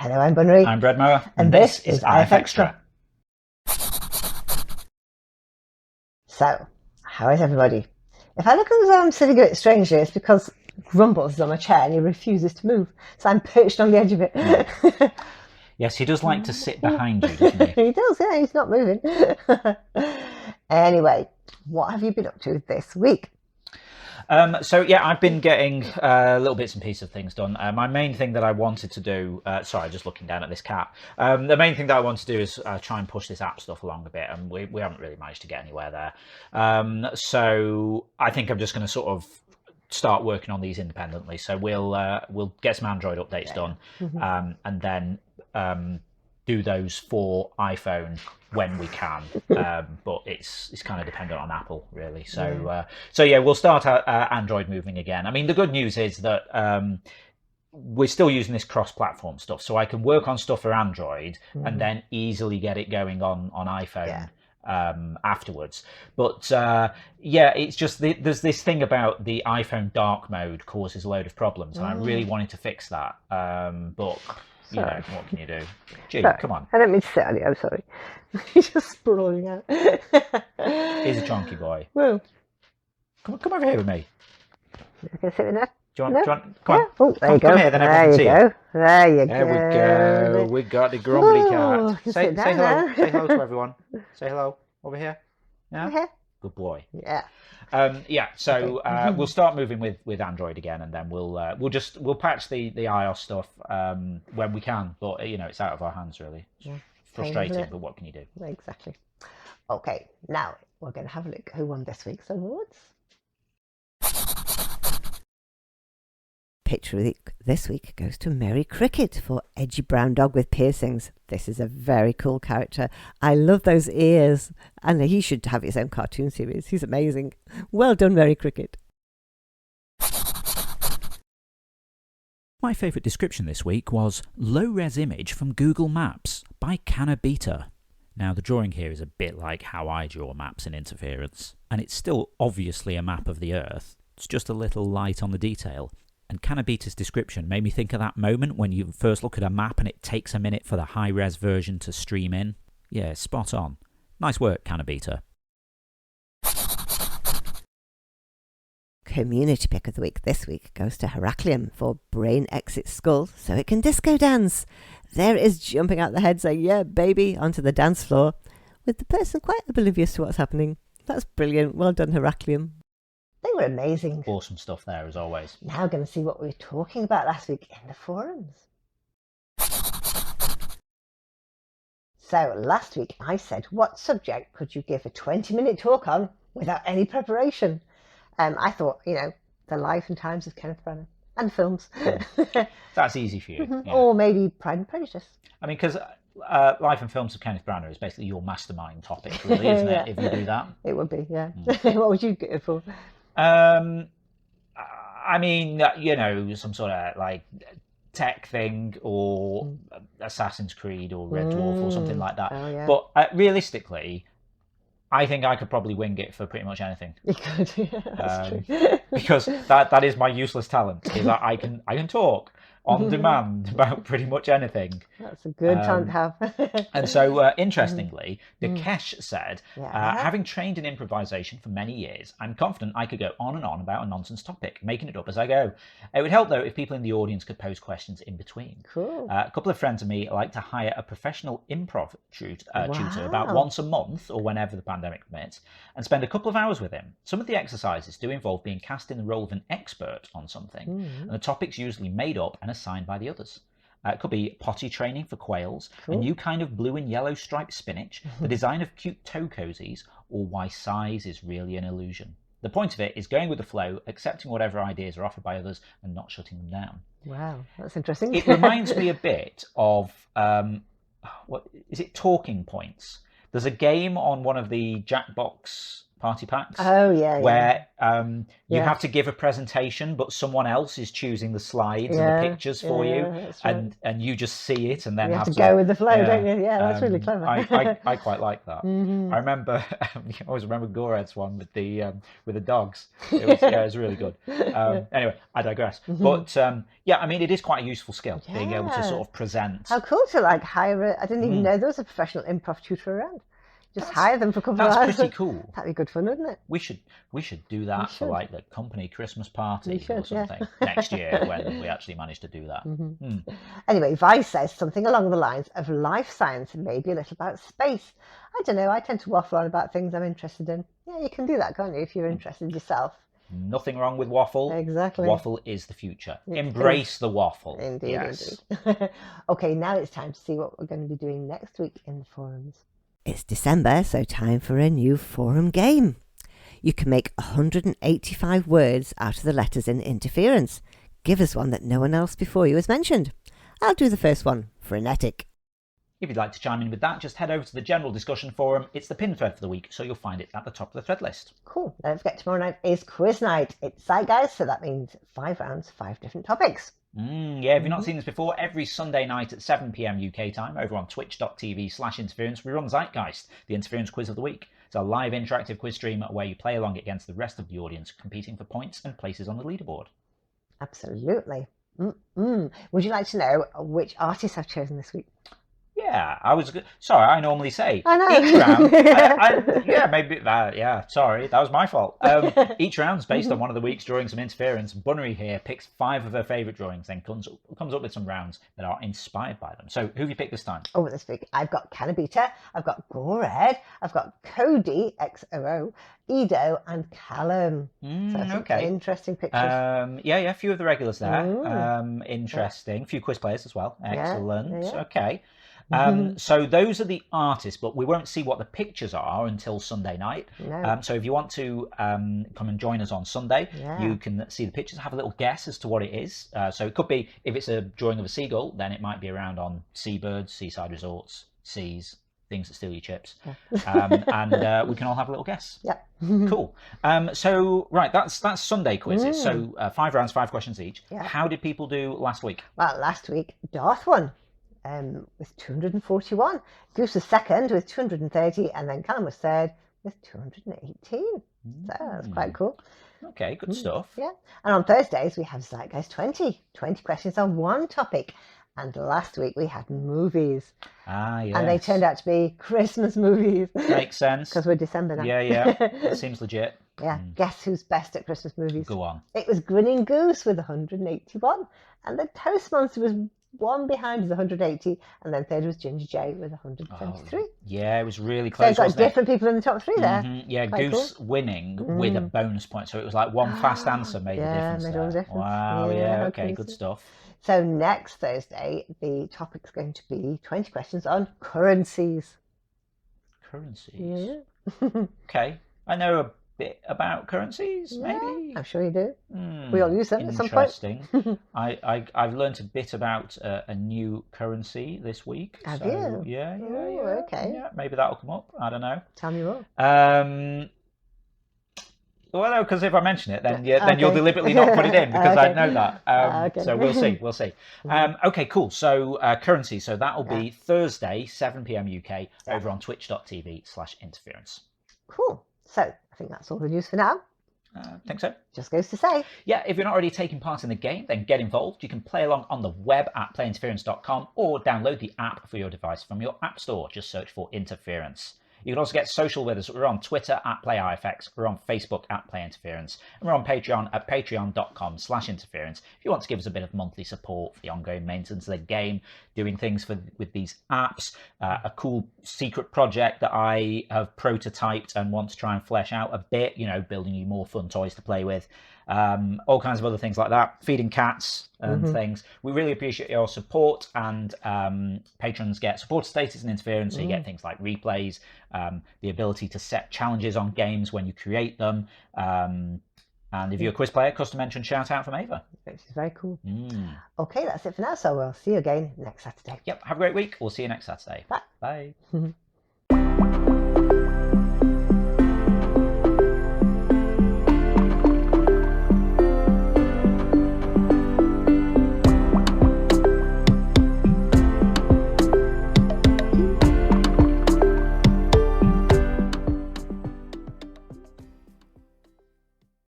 Hello, I'm Bunry. I'm Brad Mower, and this is IFXtra. So, how is everybody? If I look as though I'm sitting a bit strangely, it's because Grumbles is on a chair and he refuses to move. So I'm perched on the edge of it. Yes, he does like to sit behind you, doesn't he? He does, yeah, he's not moving. Anyway, what have you been up to this week? I've been getting little bits and pieces of things done. My main thing that I wanted to do, just looking down at this cat. The main thing that I want to do is try and push this app stuff along a bit, and we haven't really managed to get anywhere there. So I think I'm just going to sort of start working on these independently. So we'll get some Android updates done, and then do those for iPhone when we can, but it's kind of dependent on Apple, really. So we'll start Android moving again. I mean, the good news is that we're still using this cross-platform stuff, so I can work on stuff for Android and then easily get it going on iPhone afterwards. But it's just there's this thing about the iPhone dark mode causes a load of problems, and I really wanted to fix that, but you know, what can you do? Gee, come on. I don't mean to sit on you, I'm sorry. He's just sprawling out. He's a chunky boy. Well, come over here with me. You can sit in there. Do you want? Come on. Oh, there you go. Come here, then everyone can see you. There you go. There we go. We got the grumbly cat. Say hello. Now. Say hello to everyone. Say hello over here. Yeah. Okay. Good boy. Yeah. We'll start moving with Android again, and then we'll patch the iOS stuff when we can. But you know, it's out of our hands, really. It's frustrating, but what can you do? Exactly. Okay, now we're going to have a look who won this week's awards. Picture of the week this week goes to Mary Cricket for Edgy Brown Dog with Piercings. This is a very cool character. I love those ears, and he should have his own cartoon series. He's amazing. Well done, Mary Cricket. My favourite description this week was low-res image from Google Maps by Cannabita. Now, the drawing here is a bit like how I draw maps in Interference, and it's still obviously a map of the Earth. It's just a little light on the detail. And Cannabita's description made me think of that moment when you first look at a map and it takes a minute for the high-res version to stream in. Yeah, spot on. Nice work, Cannabita. Community pick of the week this week goes to Heraclium for Brain Exits Skull so it can disco dance. There is jumping out the head saying, yeah, baby, onto the dance floor, with the person quite oblivious to what's happening. That's brilliant. Well done, Heraclium. They were amazing. Awesome stuff there, as always. Now going to see what we were talking about last week in the forums. So last week I said, what subject could you give a 20-minute talk on without any preparation? I thought, you know, the life and times of Kenneth Branagh and films. That's easy for you. Yeah. Or maybe Pride and Prejudice. I mean, because life and films of Kenneth Branagh is basically your mastermind topic, really, isn't it? If you do that. It would be, yeah. What would you get it for? I mean, you know, some sort of like tech thing or Assassin's Creed or Red Dwarf or something like that. Oh, yeah. But realistically, I think I could probably wing it for pretty much anything. You could, yeah, that's true. Because that is my useless talent, is that I can talk on demand about pretty much anything. That's a good talent to have. And so, interestingly, Dakesh said, having trained in improvisation for many years, I'm confident I could go on and on about a nonsense topic, making it up as I go. It would help, though, if people in the audience could pose questions in between. Cool. A couple of friends of me like to hire a professional improv tutor about once a month or whenever the pandemic permits, and spend a couple of hours with him. Some of the exercises do involve being cast in the role of an expert on something, and the topic's usually made up and assigned by the others. It could be potty training for quails, a new kind of blue and yellow striped spinach, the design of cute toe cozies, or why size is really an illusion. The point of it is going with the flow, accepting whatever ideas are offered by others and not shutting them down. Wow, that's interesting. It reminds me a bit of, what is it, Talking Points? There's a game on one of the Jackbox party packs. Oh, yeah, where you Yeah. have to give a presentation, but someone else is choosing the slides and the Yeah, pictures for you, that's right. and you just see it and then You have to to go with the flow, don't you? Yeah, that's really clever. I quite like that. Mhm. I remember, I always remember Gored's one with the dogs. It was really good. Anyway, I digress. But yeah, I mean, it is quite a useful skill, being able to Yeah. sort of present. How cool to like hire a, I didn't even know there was a professional improv tutor around. Just hire them for a couple of hours. That's pretty cool. That'd be good fun, wouldn't it? We should do that for like the company Christmas party or something yeah. next year when we actually manage to do that. Anyway, Vice says something along the lines of life science and maybe a little about space. I don't know, I tend to waffle on about things I'm interested in. Yeah, you can do that, can't you, if you're interested yourself? Nothing wrong with waffle. Exactly. Waffle is the future. Embrace the waffle. Indeed, yes. indeed. Okay, now it's time to see what we're going to be doing next week in the forums. It's December, so time for a new forum game. You can make 185 words out of the letters in interference. Give us one that no one else before you has mentioned. I'll do the first one, frenetic. If you'd like to chime in with that, just head over to the general discussion forum. It's the pin thread for the week, so you'll find it at the top of the thread list. Cool. Don't forget, tomorrow night is quiz night. It's Zeitgeist, so that means 5 rounds, 5 different topics. Yeah, if you've not seen this before, every Sunday night at 7 p.m. UK time over on twitch.tv/interference, we run Zeitgeist, the interference quiz of the week. It's a live interactive quiz stream where you play along against the rest of the audience, competing for points and places on the leaderboard. Absolutely. Would you like to know which artists I've chosen this week? Yeah, sorry, I normally say I know. each round. Yeah, maybe that. Yeah, sorry, that was my fault. Each round's based on one of the week's drawings from interference. Bunnery here picks 5 of her favourite drawings, then comes up with some rounds that are inspired by them. So, who have you picked this time? Oh, this week I've got Canabita, I've got Gored, I've got Cody XOO, Edo, and Callum. So Okay, interesting pictures. Yeah, a few of the regulars there. Interesting. A few quiz players as well. Excellent. Yeah. Okay. So those are the artists, but we won't see what the pictures are until Sunday night. No. So if you want to come and join us on Sunday, you can see the pictures, have a little guess as to what it is. So it could be, if it's a drawing of a seagull, then it might be around on seabirds, seaside resorts, seas, things that steal your chips. And we can all have a little guess. Yep. Cool. So right, that's Sunday quizzes. So 5 rounds, 5 questions each. Yeah. How did people do last week? Well, last week Darth won. With 241. Goose was second with 230, and then Callum was third with 218. So that's quite cool. Okay, good stuff. Yeah. And on Thursdays, we have Zeitgeist 20 questions on one topic. And last week we had movies. Yes. And they turned out to be Christmas movies. Makes sense. Because we're December now. Yeah. That seems legit. Yeah. Guess who's best at Christmas movies? Go on. It was Grinning Goose with 181. And the Toast Monster was one behind with 180, and then third was Ginger J with 173. Yeah, it was really close. So it's got different people in the top 3 there. Yeah, Quite Goose winning with a bonus point. So it was like one fast answer made the difference. Made all the difference. Wow, yeah, okay, good stuff. So next Thursday, the topic's going to be 20 questions on currencies. Currencies? Yeah. Okay, I know a bit about currencies, maybe? I'm sure you do. We all use them at some point. Interesting. I've learned a bit about a new currency this week. Have you? Yeah. Okay. Yeah, maybe that'll come up. I don't know. Tell me more. Well, no, because if I mention it, then you'll deliberately not put it in because I know that. So we'll see. Okay, cool. So currency. So that'll be Thursday, 7 p.m. UK, over on twitch.tv/interference. Cool. So I think that's all the news for now. Think so. Just goes to say. Yeah, if you're not already taking part in the game, then get involved. You can play along on the web at playinterference.com or download the app for your device from your app store. Just search for Interference. You can also get social with us. We're on Twitter at PlayIFX. We're on Facebook at PlayInterference. And we're on Patreon at patreon.com/interference. If you want to give us a bit of monthly support for the ongoing maintenance of the game, doing things with these apps, a cool secret project that I have prototyped and want to try and flesh out a bit, building you more fun toys to play with. All kinds of other things like that, feeding cats and things. We really appreciate your support, and patrons get supporter status and interference, so you get things like replays, the ability to set challenges on games when you create them, and if you're a quiz player, custom mention shout out from Ava, which is very cool. Okay, that's it for now, so we'll see you again next Saturday. Yep, have a great week. We'll see you next Saturday. Bye. Bye.